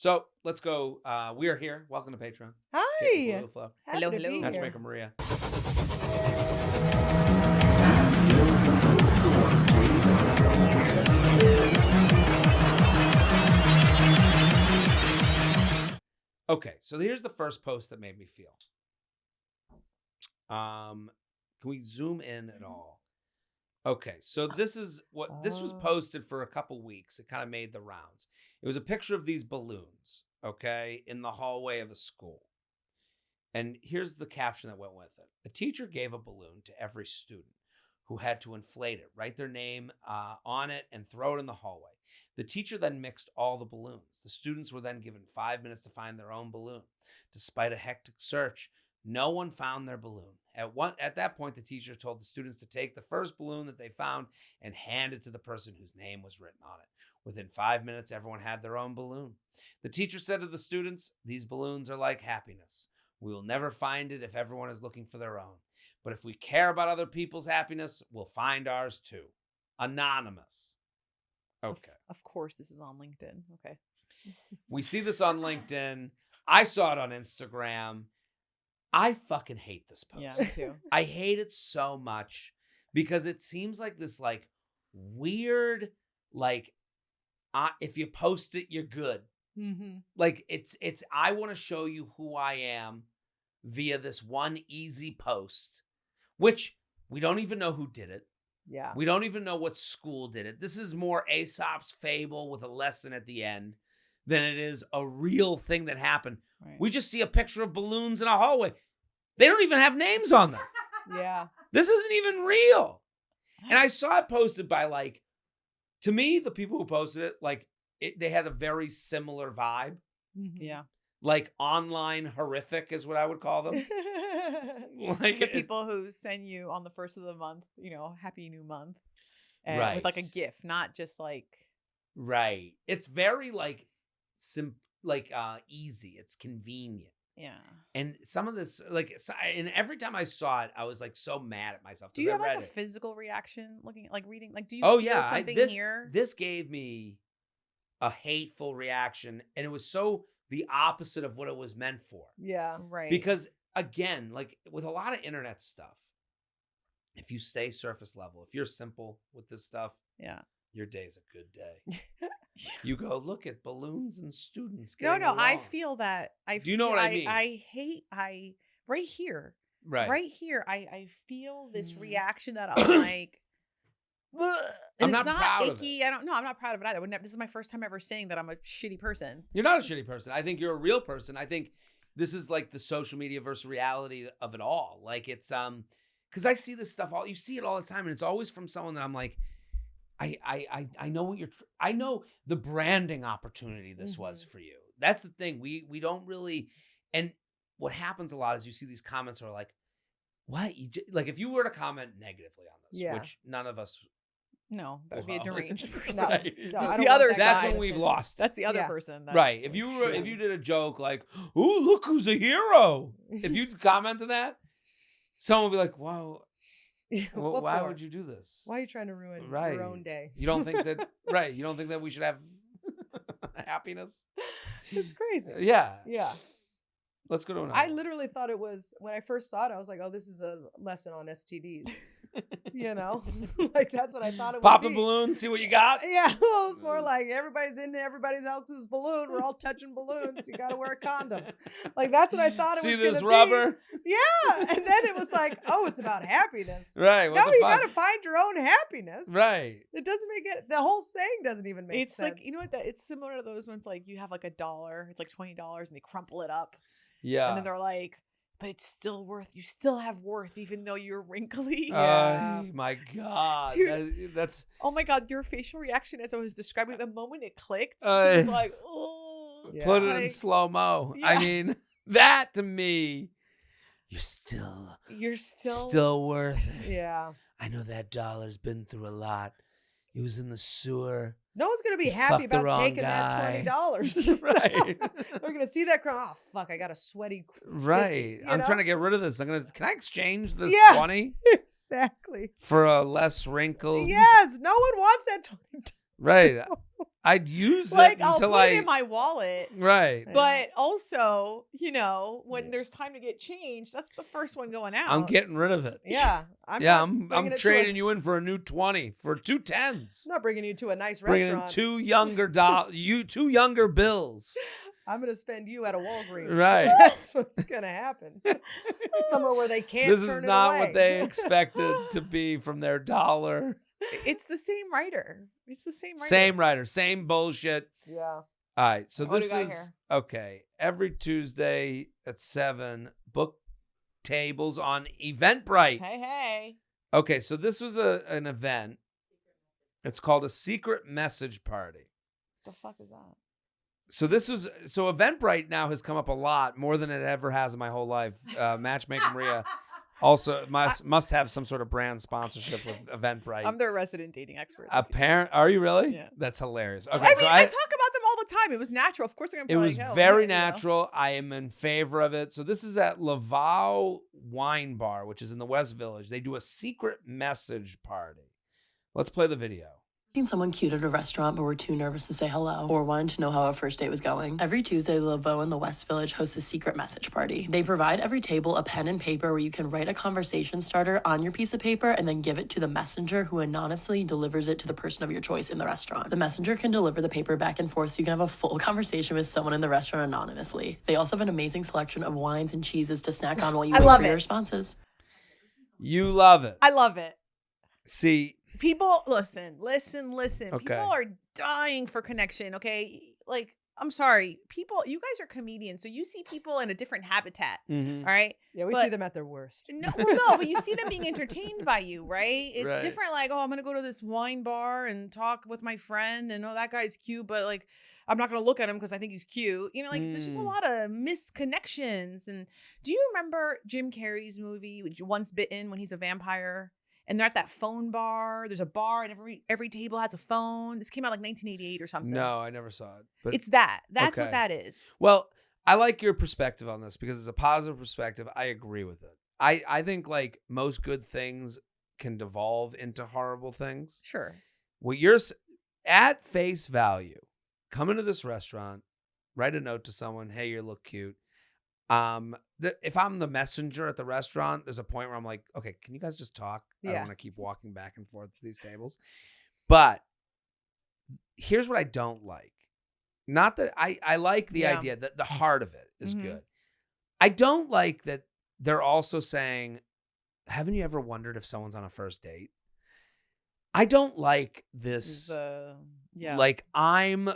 So let's go. We are here. Welcome to Patreon. Hi. Peluffo. Hello. Matchmaker Maria. Okay, so here's the first post that made me feel. Can we zoom in at all? Okay, so this was posted for a couple weeks. It kind of made the rounds. It was a picture of these balloons, okay, in the hallway of a school. And here's the caption that went with it. A teacher gave a balloon to every student who had to inflate it, write their name on it, and throw it in the hallway. The teacher then mixed all the balloons. The students were then given 5 minutes to find their own balloon. Despite a hectic search, no one found their balloon. At that point, the teacher told the students to take the first balloon that they found and hand it to the person whose name was written on it. Within 5 minutes, everyone had their own balloon. The teacher said to the students, "These balloons are like happiness. We will never find it if everyone is looking for their own. But if we care about other people's happiness, we'll find ours too." Anonymous. Okay. Of course, this is on LinkedIn. Okay. We see this on LinkedIn. I saw it on Instagram. I fucking hate this post. Yeah, me too. I hate it so much because it seems like this like weird, like if you post it, you're good. Mm-hmm. Like it's I want to show you who I am via this one easy post, which we don't even know who did it. Yeah. We don't even know what school did it. This is more Aesop's fable with a lesson at the end than it is a real thing that happened. Right. We just see a picture of balloons in a hallway. They don't even have names on them. Yeah. This isn't even real. And I saw it posted by like, to me, the people who posted it, like they had a very similar vibe. Mm-hmm. Yeah. Like online horrific is what I would call them. Like the people who send you on the first of the month, Happy New Month. And right. With like a gift, not just like. Right. It's very like easy. It's convenient. Yeah. And some of this, and every time I saw it, I was like so mad at myself. Do you have like a physical reaction looking at reading? Like, do you feel something here? This gave me a hateful reaction. And it was so the opposite of what it was meant for. Yeah. Right. Because again, like with a lot of internet stuff, if you stay surface level, if you're simple with this stuff, yeah, your day's a good day. You go, look at balloons and students. No, along. I feel that. Do you know what I mean? Right here. Right. Right here. I feel this reaction that I'm like, I'm not proud icky. of it. I'm not proud of it either. This is my first time ever saying that I'm a shitty person. You're not a shitty person. I think you're a real person. I think this is like the social media versus reality of it all. Like it's because I see this stuff you see it all the time, and it's always from someone that I'm like, I know what I know the branding opportunity this was for you. That's the thing. We don't really, and what happens a lot is you see these comments are like, what? Like if you were to comment negatively on this, which none of us. No, that would be a deranged person. Right. That's the other side. That's when we've lost. That's the other person. Right. If you did a joke like, "Ooh, look who's a hero," if you comment to that, someone would be like, "Wow, well, why would you do this? Why are you trying to ruin your own day? You don't think that right? You don't think that we should have happiness? It's crazy. Yeah. Yeah. Let's go to another. I literally thought it was, when I first saw it, I was like, oh, this is a lesson on STDs. Like that's what I thought it would Pop be. a balloon, see what you got. Yeah, well, it was more like everybody's into everybody else's balloon. We're all touching balloons. You got to wear a condom. Like that's what I thought it was going to be. See this rubber? Yeah, and then it was like, oh, it's about happiness. Right. No, you got to find your own happiness. Right. It doesn't make it. The whole saying doesn't even make it's sense. It's like it's similar to those ones like you have like $1. It's like $20, and they crumple it up. Yeah. And then they're like, but it's still you still have worth even though you're wrinkly. Yeah. Oh my God. Dude, that's. Oh my God. Your facial reaction as I was describing the moment it clicked. It was like, oh. Put it in slow-mo. Yeah. I mean, that to me, you're still worth it. Yeah. I know that $1's been through a lot. He was in the sewer. No one's going to be happy about taking guy. that $20. Right. They're going to see that crown. Oh, fuck, I got a sweaty 50, right. I'm trying to get rid of this. Can I exchange this 20? Exactly. For a less wrinkled? Yes. No one wants that $20. Right. I'd use Like, it I'll until put it in my wallet. Right. But also, when there's time to get changed, that's the first one going out. I'm getting rid of it. Yeah. I'm trading you in for a new 20 for 2 10s. I'm not bringing you to a nice Bringing restaurant. in two younger bills. I'm going to spend you at a Walgreens. Right. That's what's going to happen. Somewhere where they can't This turn is not it away. what they expected to be from their dollar. It's the same writer. It's the same writer. Same writer, same bullshit. Yeah. All right, so What this do we got is here? okay. Every Tuesday at 7, book tables on Eventbrite. Hey. Okay, so this was an event. It's called a secret message party. The fuck is that? So Eventbrite now has come up a lot, more than it ever has in my whole life. Matchmaker Maria also must have some sort of brand sponsorship with Eventbrite. I'm their resident dating expert. Are you really? Yeah. That's hilarious. Okay, I mean, so I talk about them all the time. It was natural. Of course, I'm it gonna be was like, oh, very yeah, natural. I am in favor of it. So this is at Laval Wine Bar, which is in the West Village. They do a secret message party. Let's play the video. Seen someone cute at a restaurant but were too nervous to say hello or wanted to know how our first date was going. Every Tuesday, Laveau in the West Village hosts a secret message party. They provide every table a pen and paper where you can write a conversation starter on your piece of paper and then give it to the messenger who anonymously delivers it to the person of your choice in the restaurant. The messenger can deliver the paper back and forth so you can have a full conversation with someone in the restaurant anonymously. They also have an amazing selection of wines and cheeses to snack on while you wait for your responses. You love it. I love it. See, people, listen. Okay. People are dying for connection, okay? Like, I'm sorry. You guys are comedians, so you see people in a different habitat, mhm. all right? Yeah, we see them at their worst. No, but you see them being entertained by you, right? It's Right. different, like, oh, I'm going to go to this wine bar and talk with my friend, and oh, that guy's cute, but, like, I'm not going to look at him because I think he's cute. There's just a lot of misconnections. And do you remember Jim Carrey's movie, Once Bitten, when he's a vampire? And they're at that phone bar. There's a bar, and every table has a phone. This came out like 1988 or something. No, I never saw it. But It's that. That's okay. what that is. Well, I like your perspective on this because it's a positive perspective. I agree with it. I think like most good things can devolve into horrible things. Sure. Well, you're at face value. Come into this restaurant, write a note to someone. Hey, you look cute. If I'm the messenger at the restaurant, there's a point where I'm like, okay, can you guys just talk? I don't Yeah. want to keep walking back and forth to these tables. But here's what I don't like. Not that I like the idea that the heart of it is good. I don't like that they're also saying, haven't you ever wondered if someone's on a first date? I don't like this. Like I'm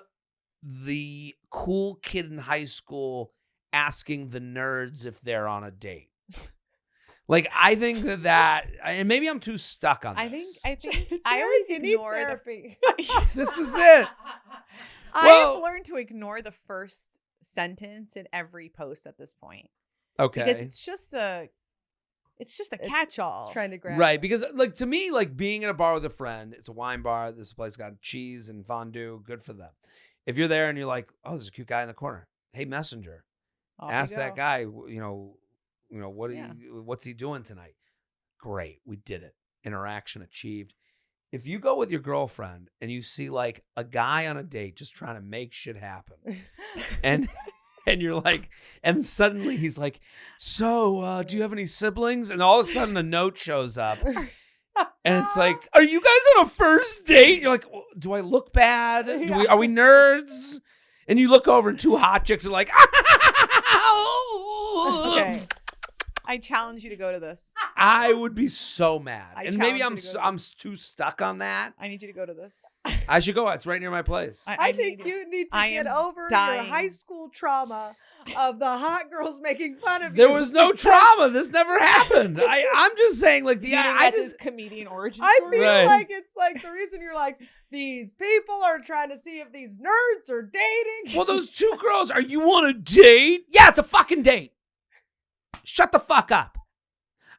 the cool kid in high school asking the nerds if they're on a date. Like I think that and maybe I'm too stuck on this. I think I always ignore therapy. This is it. I've learned to ignore the first sentence in every post at this point. Okay. Because it's just a catch-all. It's trying to grab. Right, because like to me, like being in a bar with a friend, it's a wine bar. This place got cheese and fondue. Good for them. If you're there and you're like, oh, there's a cute guy in the corner. Hey, messenger, ask that guy. What's he doing tonight? Great, we did it. Interaction achieved. If you go with your girlfriend and you see like a guy on a date just trying to make shit happen, and you're like, and suddenly he's like, so do you have any siblings? And all of a sudden a note shows up. And it's like, are you guys on a first date? You're like, well, do I look bad? Are we nerds? And you look over and two hot chicks are like, Okay. I challenge you to go to this. I would be so mad. I And maybe challenge you to I'm too stuck on that. I need you to go to this. I should go. It's right near my place. I think you need to get over your high school trauma of the hot girls making fun of you. There was no trauma. This never happened. I'm just saying, like that's his comedian origin I story? feel like it's like the reason you're like, these people are trying to see if these nerds are dating. Well, those two girls, are you on a date? Yeah, it's a fucking date. Shut the fuck up.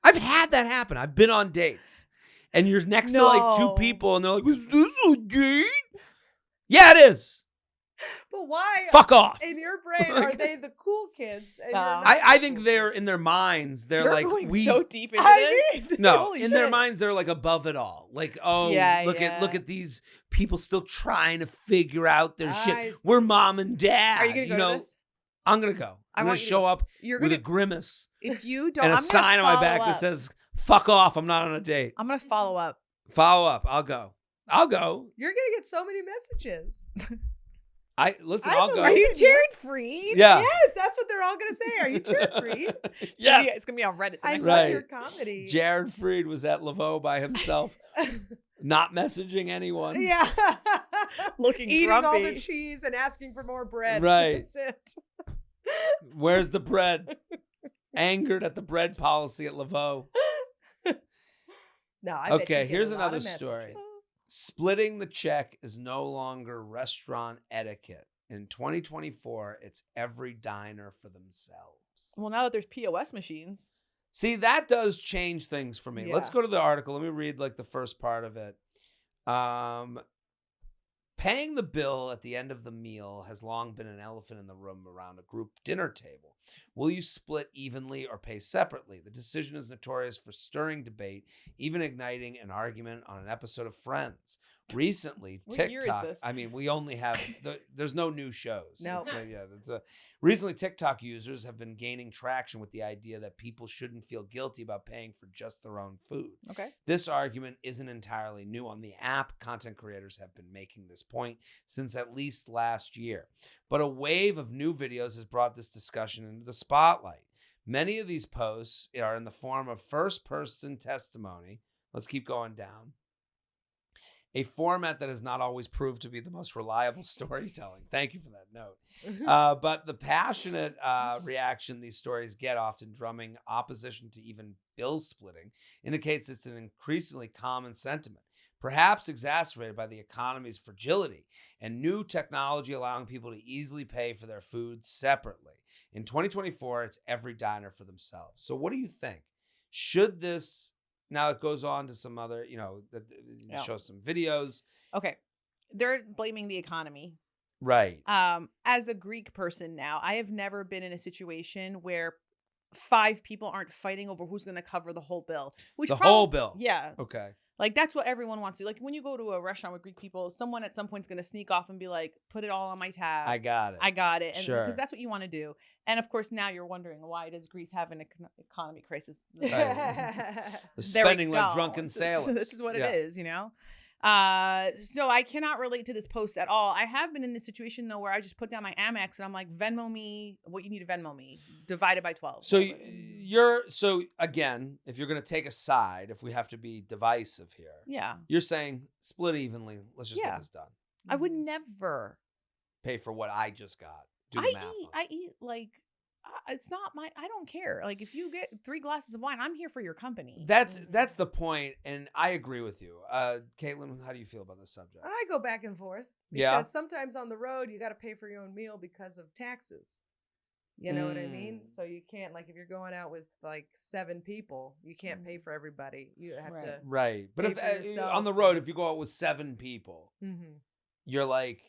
I've had that happen. I've been on dates. And you're next to like two people and they're like, is this a date? Yeah, it is. But why? Fuck off. In your brain, brain, are they the cool kids? And you're not I the think cool they're kids? in their minds. They're You're like going we. so deep into I this. mean, No, Holy in their shit. minds, they're like above it all. Like, oh, Yeah, look yeah. at these people still trying to figure out their I shit. see. We're mom and dad. Are you gonna go to this? I'm gonna go. I I'm gonna want you to show go. up You're with gonna. a grimace If you don't, and a I'm sign gonna on my back follow that up. says "fuck off." I'm not on a date. I'm gonna follow up. Follow up. I'll go. I'll go. You're gonna get so many messages. Listen. I I'll go. believe Are you you. Jared Freid? Yeah. Yes, that's what they're all gonna say. Are you Jared Freid? Yes. It's gonna be on Reddit. the I next love Right. your comedy. Jared Freid was at Laveau by himself, not messaging anyone. Yeah. Looking Eating all grumpy. the cheese and asking for more bread. Right. That's it. Where's the bread? Angered at the bread policy at Laveau. No, I bet you Okay, get here's a lot another of story. messages. Splitting the check is no longer restaurant etiquette. In 2024, it's every diner for themselves. Well, now that there's POS machines. See, that does change things for me. Let's Yeah. go to the article. Let me read like the first part of it. Paying the bill at the end of the meal has long been an elephant in the room around a group dinner table. Will you split evenly or pay separately? The decision is notorious for stirring debate, even igniting an argument on an episode of Friends. Recently, What year is TikTok. this? I mean, we only have there's no new shows. No. Recently, TikTok users have been gaining traction with the idea that people shouldn't feel guilty about paying for just their own food. Okay. This argument isn't entirely new. On the app, content creators have been making this point since at least last year. But a wave of new videos has brought this discussion into the spotlight. Many of these posts are in the form of first-person testimony. Let's keep going down. A format that has not always proved to be the most reliable storytelling. Thank you for that note. But the passionate reaction these stories get, often drumming opposition to even bill splitting, indicates it's an increasingly common sentiment, perhaps exacerbated by the economy's fragility and new technology allowing people to easily pay for their food separately. In 2024, it's every diner for themselves. So what do you think? Should this... Now it goes on to some other, shows some videos. Okay. They're blaming the economy. Right. As a Greek person now, I have never been in a situation where 5 people aren't fighting over who's going to cover the whole bill. Whole bill. Yeah. Okay. Like, that's what everyone wants to do. Like, when you go to a restaurant with Greek people, someone at some point is going to sneak off and be like, put it all on my tab. I got it. I got it. And Sure. because that's what you want to do. And of course, now you're wondering, why does Greece have an economy crisis? They're There spending we like go. drunken sailors. This is what Yeah. it is, So I cannot relate to this post at all. I have been in this situation though, where I just put down my Amex and I'm like, Venmo me what you need to Venmo me, divided by 12. So whatever it is. again, if you're going to take a side, if we have to be divisive here, Yeah, you're saying split evenly. Let's just Yeah. get this done. I would never. Pay for what I just got. Do the math on it. I eat like it's not my. I don't care. Like, if you get 3 glasses of wine, I'm here for your company. That's the point, and I agree with you. Caitlin, how do you feel about this subject? I go back and forth. Because Yeah. sometimes on the road, you got to pay for your own meal because of taxes. You know what I mean? So you can't, like, if you're going out with like 7 people, you can't pay for everybody. You have Right. to. Right, but Pay if for yourself. on the road, if you go out with 7 people, Mm-hmm. you're like,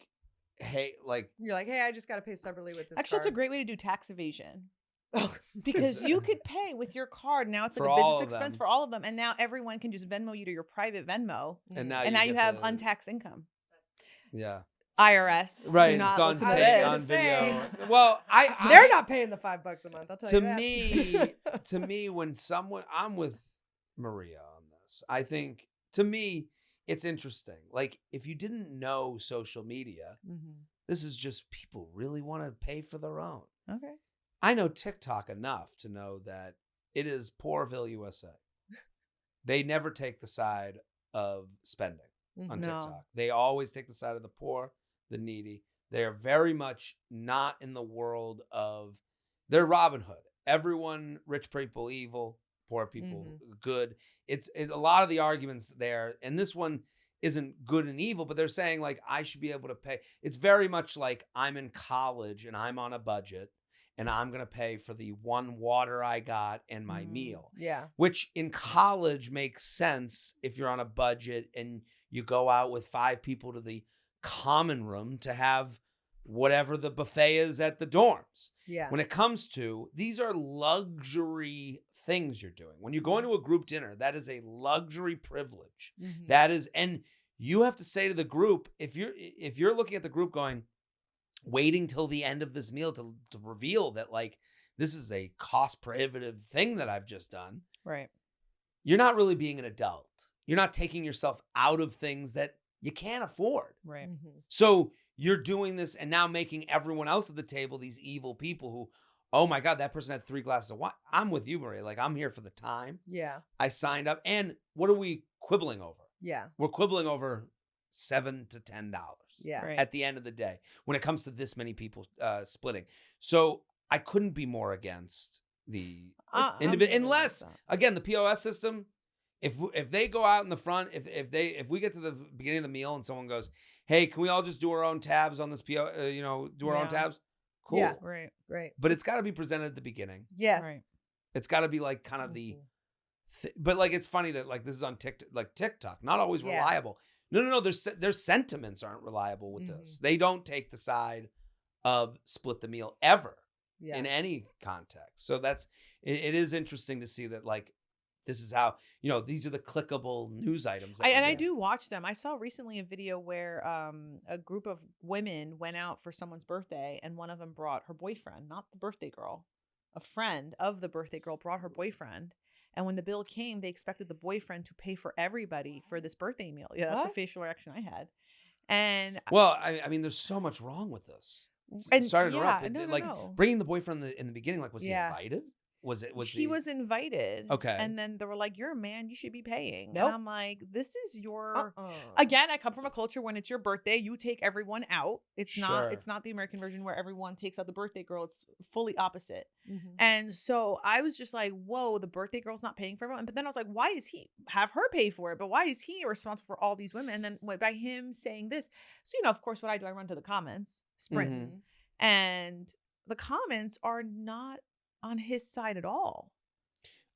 hey, like, You're like, hey, I just got to pay separately with this. Actually, it's a card. great way to do tax evasion. Oh, Because you could pay with your card. Now it's like For a all business of expense them. for all of them. And now everyone can just Venmo you to your private Venmo. and now And now you get have the- untaxed income. Yeah, IRS. right. Do not It's on listen to tape, this. on video. Say. Well, They're not paying the $5 a month. I'll tell to you that. me, when someone, I'm with Maria on this. I think, to me, it's interesting. Like, if you didn't know social media, Mm-hmm. this is just people really want to pay for their own. Okay. I know TikTok enough to know that it is Poorville, USA. They never take the side of spending on No. TikTok. They always take the side of the poor, the needy. They are very much not in the world of, they're Robin Hood. Everyone, rich people evil, poor people good. It's a lot of the arguments there, and this one isn't good and evil, but they're saying like, I should be able to pay. It's very much like I'm in college and I'm on a budget and I'm going to pay for the one water I got and my meal, Yeah. which in college makes sense if you're on a budget and you go out with 5 people to the common room to have whatever the buffet is at the dorms. Yeah. When it comes to, these are luxury things you're doing. When you're going to a group dinner, that is a luxury privilege. Mhm. That is, and you have to say to the group, if you're looking at the group going, waiting till the end of this meal to reveal that like this is a cost prohibitive thing that I've just done. Right. You're not really being an adult. You're not taking yourself out of things that you can't afford. Right. Mhm. So you're doing this and now making everyone else at the table these evil people who, oh my God, that person had 3 glasses of wine. I'm with you, Maria. Like, I'm here for the time. Yeah. I signed up. And what are we quibbling over? Yeah. We're quibbling over $7 to $10 Yeah. Right. at the end of the day when it comes to this many people splitting. So I couldn't be more against the individual, unless, again, the POS system. If they go out in the front, if we get to the beginning of the meal and someone goes, hey, can we all just do our own tabs on this do our own tabs? Cool. Yeah. Right. Right. But it's got to be presented at the beginning. Yes. Right. It's got to be like kind of the, but like it's funny that like this is on TikTok, not always Yeah. reliable. No. Their sentiments aren't reliable with this. They don't take the side of split the meal ever Yeah. in any context. So it is interesting to see that like this is how, these are the clickable news items. I do watch them. I saw recently a video where a group of women went out for someone's birthday, and one of them brought her boyfriend, not the birthday girl. A friend of the birthday girl brought her boyfriend. And when the bill came, they expected the boyfriend to pay for everybody for this birthday meal. Yeah, that's the facial reaction I had. And well, I mean, there's so much wrong with this. And Sorry to yeah, interrupt. no. Bringing the boyfriend in the beginning, like, was he Yeah. invited? Was he was invited. Okay. And then they were like, you're a man, you should be paying. Nope. And I'm like, this is your Uh-uh. again, I come from a culture when it's your birthday, you take everyone out. It's Sure. not the American version where everyone takes out the birthday girl. It's fully opposite. Mhm. And so I was just like, whoa, the birthday girl's not paying for everyone. But then I was like, why is he have her pay for it? But why is he responsible for all these women? And then by him saying this, so of course, what I do, I run to the comments, sprint, Mhm. and the comments are not on his side at all.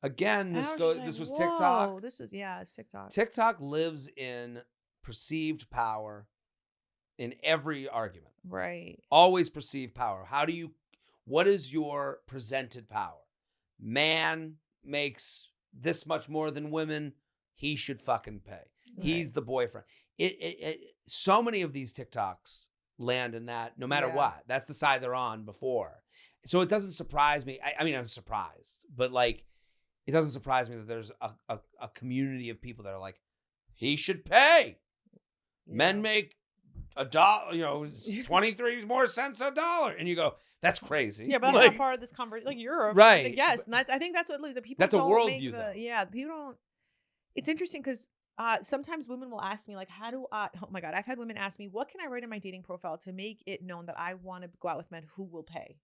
Again, And this I was just this was like, TikTok. whoa, it's TikTok. TikTok lives in perceived power in every argument. Right. Always perceived power. What is your presented power? Man makes this much more than women. He should fucking pay. He's the boyfriend. So many of these TikToks land in that no matter Yeah. what. That's the side they're on before. So it doesn't surprise me. I mean, I'm surprised, but like, it doesn't surprise me that there's a community of people that are like, he should pay. Men make $1, 23 more cents a dollar. And you go, that's crazy. Yeah, but that's not part of this conversation. Like you're Right. Yes, and I think that's what leads. People. That's a don't make worldview, though. Yeah, people don't. It's interesting because sometimes women will ask me like, "How do I?" Oh my god, I've had women ask me, "What can I write in my dating profile to make it known that I want to go out with men who will pay?"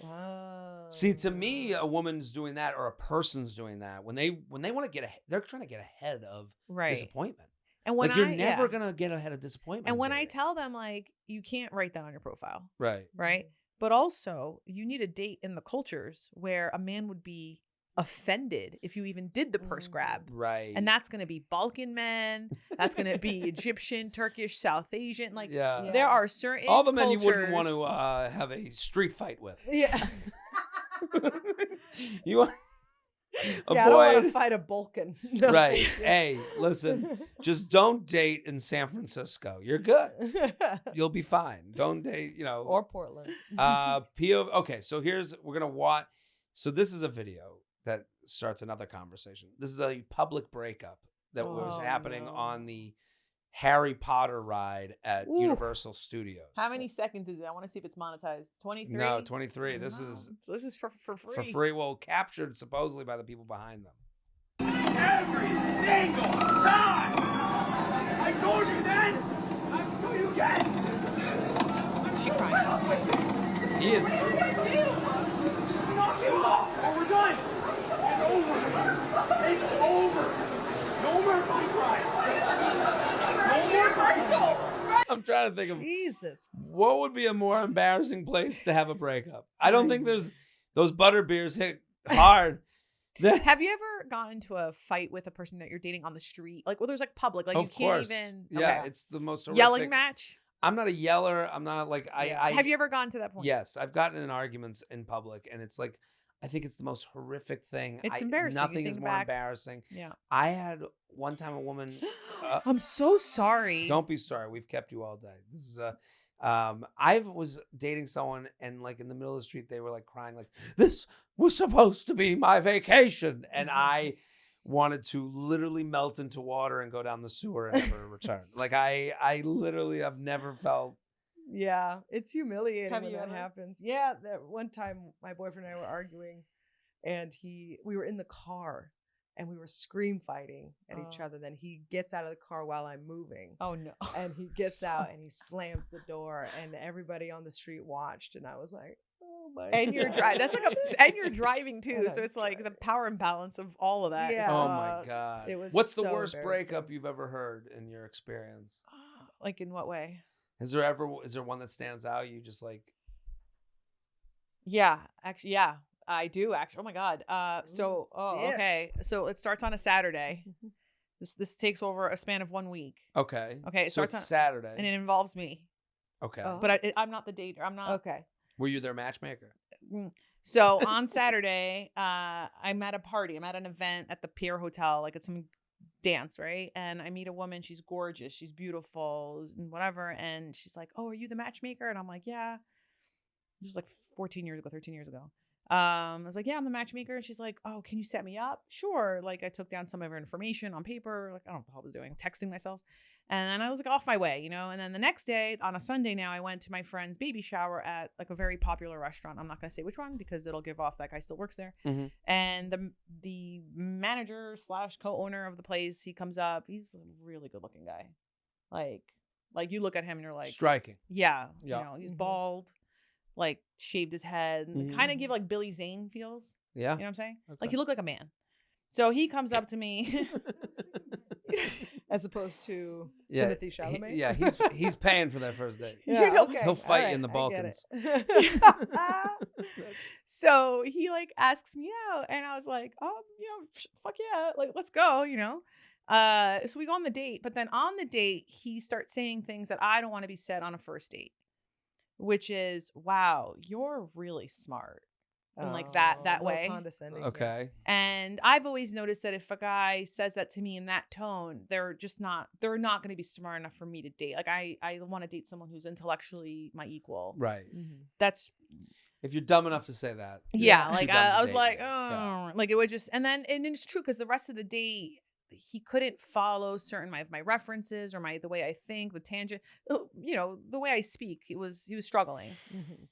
Oh. See, to me, a woman's doing that or a person's doing that when they want to get ahead, they're trying to get ahead of Right. disappointment. And when Like you're never gonna get ahead of disappointment. And when I dating. tell them like, you can't write that on your profile, right, right? But also, you need a date in the cultures where a man would be offended if you even did the purse grab. right, And that's going to be Balkan men. That's going to be Egyptian, Turkish, South Asian. Like, yeah. there are certain All the men cultures, you wouldn't want to have a street fight with. Yeah. You want Yeah, I don't want to avoid fight a Balkan. No. right. Hey, listen, just don't date in San Francisco. You're good. You'll be fine. Don't date. Or Portland. Okay, so we're gonna watch. So this is a video that starts another conversation. This is a public breakup that was happening no. on the Harry Potter ride at Ooh. Universal Studios. How many seconds is it? I want to see if it's monetized. 23? No, 23. This No, is this is for free. for free. Well, captured supposedly by the people behind them. Every single time! I told you then! I'll tell you again! She crying. He is. Just knock it off or we're done! It's over! It's over! No more bike rides! No more bike rides! I'm trying to think of Jesus. what would be a more embarrassing place to have a breakup. I don't think there's those butter beers hit hard. Have you ever gotten into a fight with a person that you're dating on the street? Like, well, there's like public, like Of you can't course. even. Yeah, okay. it's the most horrific. Yelling match. I'm not a yeller. I'm not like I Have you ever gone to that point? Yes, I've gotten in arguments in public, and it's like I think it's the most horrific thing. It's embarrassing. You Nothing is think more back. embarrassing. Yeah. I had one time a woman. I'm so sorry. Don't be sorry. We've kept you all day. This is I was dating someone, and like in the middle of the street, they were like crying, like this was supposed to be my vacation, and I wanted to literally melt into water and go down the sewer and never return. Like I literally have never felt. Yeah, it's humiliating Have when you that ever? happens. Yeah, that one time my boyfriend and I were arguing, and we were in the car, and we were scream fighting at each other. Then he gets out of the car while I'm moving, Oh no. and he gets out and he slams the door, and everybody on the street watched, and I was like, oh my And you're God. driving. That's like and you're driving too. And So I'm it's like the driving. power imbalance of all of that. Yeah. Oh my sucks. god! It was What's the so worst breakup embarrassing. you've ever heard in your experience? Like in what way? Is there one that stands out? You just like Yeah, actually, yeah, I do actually. Oh my god. Yes. Okay. So it starts on a Saturday. This takes over a span of 1 week. okay. Okay, it so starts it's on- Saturday. And it involves me. okay. Oh. But I'm not the dater. I'm not. Okay. Were you their matchmaker? So on Saturday, I'm at a party. I'm at an event at the Pier Hotel, like it's some dance, right? And I meet a woman. She's gorgeous. She's beautiful and whatever. And she's like, oh, are you the matchmaker? And I'm like, yeah. This was like 13 years ago. I was like, yeah, I'm the matchmaker. And she's like, oh, can you set me up? Sure. Like I took down some of her information on paper. Like I don't know what I was doing, texting myself. And then I was like off my way, you know? And then the next day on a Sunday now, I went to my friend's baby shower at like a very popular restaurant. I'm not going to say which one because it'll give off that guy still works there. Mhm. And the manager / co-owner of the place, he comes up. He's a really good looking guy. Like you look at him and you're like, Striking. yeah, Yeah. you know, he's Mhm. bald, like shaved his head, and kind of give like Billy Zane feels. Yeah. You know what I'm saying? Okay. Like he looked like a man. So he comes up to me. As opposed to Yeah, Timothy Chalamet. Yeah, he's paying for that first date. You know, he'll fight all you in the I get Balkans. it. So he like asks me out, and I was like, you know, fuck yeah, like let's go, you know. So we go on the date, but then on the date, he starts saying things that I don't want to be said on a first date, which is, wow, you're really smart. And like that Oh, a little way. condescending. Okay. And I've always noticed that if a guy says that to me in that tone, they're not going to be smart enough for me to date. Like I want to date someone who's intellectually my equal. Right. Mhm. That's If you're dumb enough to say that. you're yeah. too Like dumb to I was date like, me. oh, Yeah. like it would just, and it's true because the rest of the date he couldn't follow certain my references or the way I think, the tangent, you know, the way I speak. He was struggling. Mhm.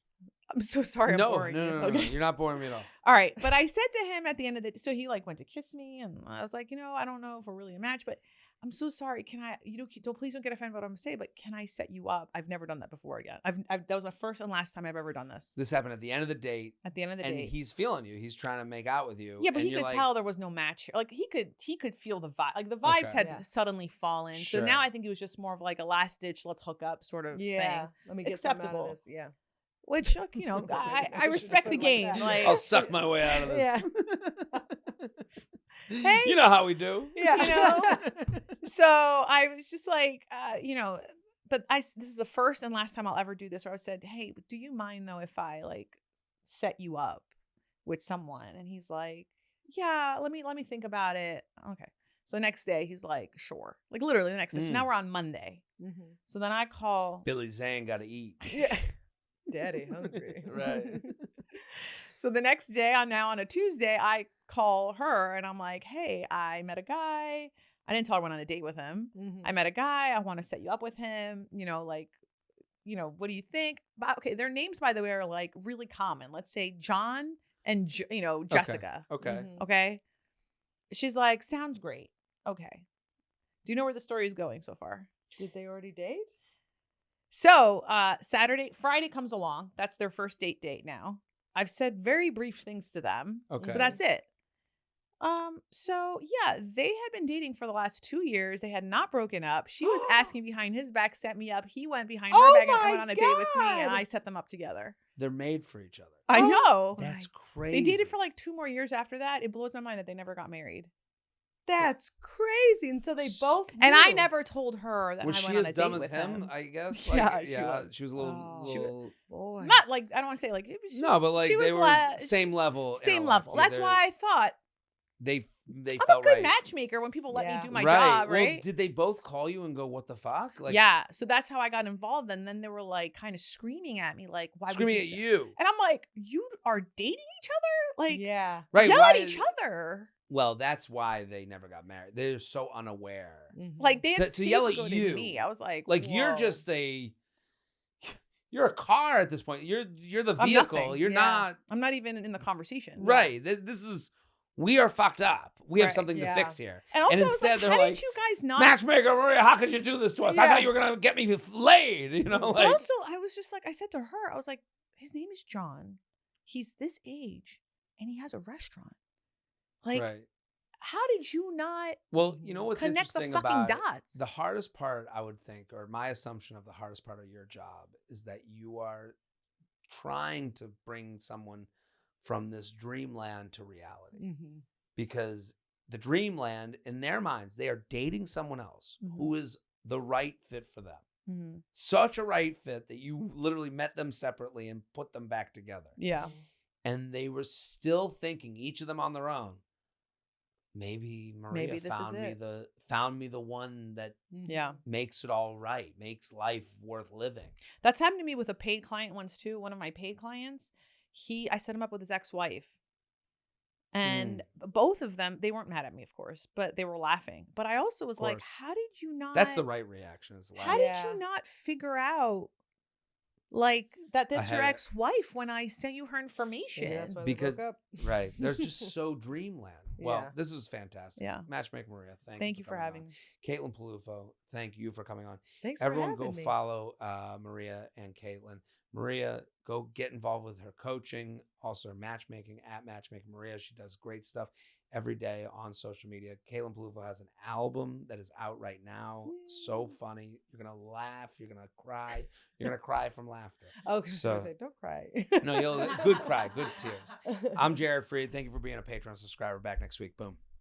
I'm so sorry. I'm No, boring you. no. You're not boring me at all. All right. But I said to him at the end of the so he like went to kiss me and I was like, you know, I don't know if we're really a match, but I'm so sorry. Can I, don't please don't get offended by what I'm gonna say, but can I set you up? I've never done that before again. That was my first and last time I've ever done this. This happened at the end of the date, At the end of the and date. he's feeling you. He's trying to make out with you. Yeah, but and he you're could like, tell there was no match. Like he could feel the vibe. Like the vibes Okay. had Yeah. suddenly fallen. Sure. So now I think it was just more of like a last ditch, let's hook up sort of Yeah. thing. Let me get something out Acceptable. of this. Yeah. Which, you know, I respect the Like game. that. Like I'll suck my way out of this. Yeah. Hey. You know how we do. Yeah. You know? So I was just like, you know, but this is the first and last time I'll ever do this where I said, hey, do you mind though if I like set you up with someone? And he's like, yeah, let me think about it. Okay. So the next day he's like, sure. Like literally the next day. So now we're on Monday. Mhm. So then I call. Billy Zane got to eat. Yeah. Daddy hungry. Right. So the next day, on a Tuesday, I call her and I'm like, hey, I met a guy. I didn't tell her I went on a date with him. Mhm. I met a guy. I want to set you up with him. You know, like, you know, what do you think? But okay, their names, by the way, are like really common. Let's say John and, Jessica. Okay. Mhm. Okay. She's like, sounds great. Okay. Do you know where the story is going so far? Did they already date? So Friday comes along. That's their first date now. I've said very brief things to them, Okay. but that's it. So yeah, they had been dating for the last 2 years. They had not broken up. She was asking behind his back, set me up. He went behind her Oh back and my went on a date with me, and God. I set them up together. They're made for each other. I Oh know. That's They crazy. dated for like 2 more years after that. It blows my mind that they never got married. That's crazy. And so they both And I knew. never told her that Was I she went on as a dumb date as with him? I guess. Yeah, Like, she was. she was a little. Oh. little Boy. Not like, I don't want to say like, she no, was, but like she they was were same level. Same intellect. level. That's They're- why I thought they I'm felt a good right. matchmaker when people let me Yeah. do my right. job, Well, right? did they both call you and go, "What the fuck?" Like, yeah. So that's how I got involved. And then they were like kind of screaming at me, like, why screaming would at say-" you. And I'm like, you are dating each other? Like, Yeah. Right. yell Why at is- each other. Well, that's why they never got married. They're so unaware. Mhm. Like, they had To yell at scapegoated you. me. I was like, Like you're whoa. just you're a car at this point. You're the I'm vehicle. nothing. You're Yeah. not I'm not even in the conversation. right. This is we are fucked up. We have Right, something yeah. to fix here. And also, I was instead like, they're how like, did you guys not? Matchmaker Maria, how could you do this to us? I Yeah. thought you were gonna get me laid. You know, But like also, I was just like, I said to her, I was like, his name is John. He's this age and he has a restaurant. Like, right. how did you not Well, you know what's connect the interesting fucking about it? dots? The hardest part, I would think, or my assumption of the hardest part of your job is that you are trying to bring someone from this dreamland to reality. Mhm. Because the dreamland, in their minds, they are dating someone else Mhm. who is the right fit for them. Mhm. Such a right fit that you literally met them separately and put them back together. Yeah. And they were still thinking, each of them on their own, maybe Maria Maybe this is found me the one that Yeah. makes it all right, makes life worth living. That's happened to me with a paid client once too. One of my paid clients, I set him up with his ex-wife. And both of them, they weren't mad at me, of course, but they were laughing. But I also was like, course. how did you not? That's the right reaction. Is How Yeah. did you not figure out, like, that's your had- ex-wife when I sent you her information? Maybe that's why Because- they broke up. right. They're just so dreamland. Well, Yeah. this was fantastic. Yeah. Matchmaker Maria, Thank you for coming having on. me. Caitlin Peluffo, thank you for coming on. Thanks Everyone for having go me. follow Maria and Caitlin. Maria, go get involved with her coaching, also her matchmaking at Matchmaker Maria. She does great stuff every day on social media. Caitlin Peluffo has an album that is out right now. So funny. You're going to laugh. You're going to cry. You're going to cry from laughter. Oh, because So- I was like, don't cry. No, you'll good cry, good tears. I'm Jared Freid. Thank you for being a Patreon subscriber. Back next week. Boom.